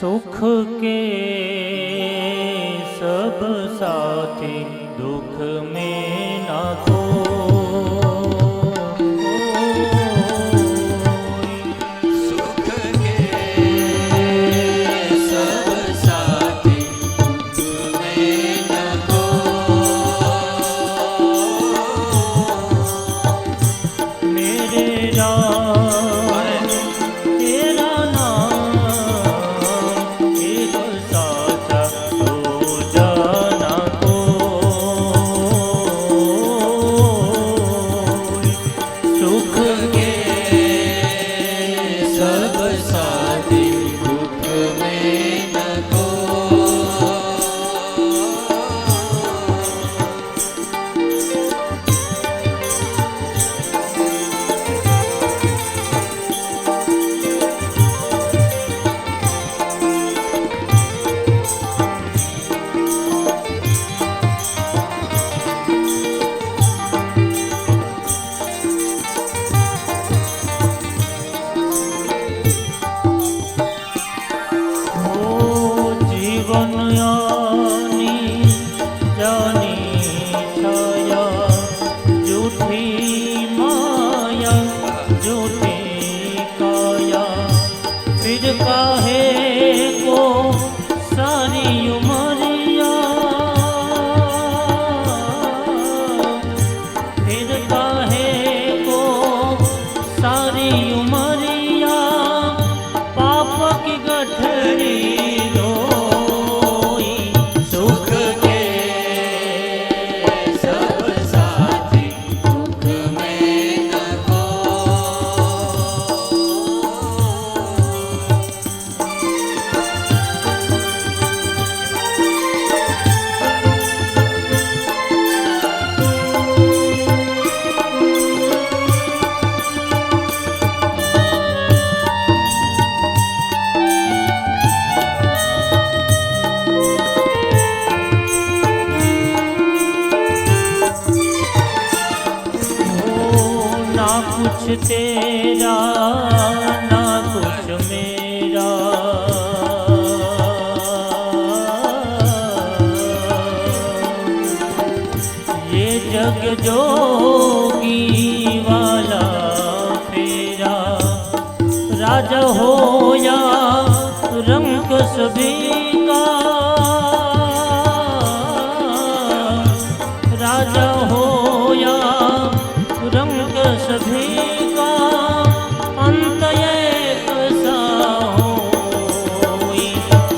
सुख के सब साथी दुख में ना कोई। सुख के सब साथी दुख में न कोई। मेरे राम तेरा नाम एक साचा दो जाना कोई। सुख के सब साथी दुख में न जीवन आनी जानी छाया झूठी माया झूठी काया। फिर काहे को सारी उमरिया फिर काहे को सारी उमरिया पाप की गठरी सुख के सब साथी दुख में न ना कुछ तेरा ना कुछ मेरा। ये जग जोगी वाला फेरा राजा हो या रंग सभी का। राजा हो या रंग सभी का अंत एक सा होई।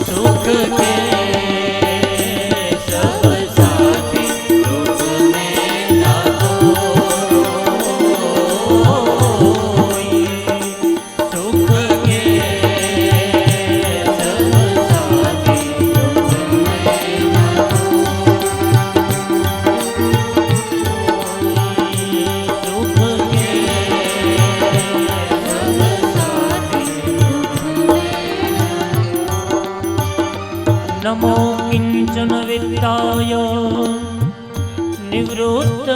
सुख के सब साथी दुख में न कोई। सुख के सब साथी दुख में न सुख के सब साथी दुख में नमो किंचन वित्ताय निवृत्त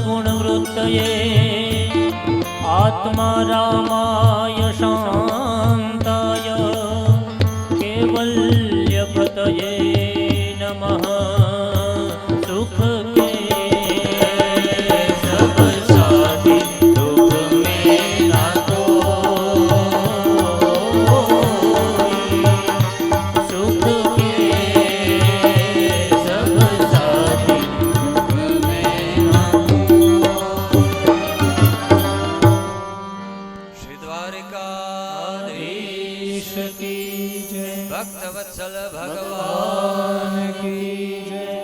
गुणवृत्तये आत्मा रामाय शान्ताय कैवल्यपतये नमः। सुख के सब साथी दुख में न कोई। सुख के सब साथी दुख में न कोई। श्री द्वारिकाधीश की जय भक्तवत्सल भगवान भगवान की जय।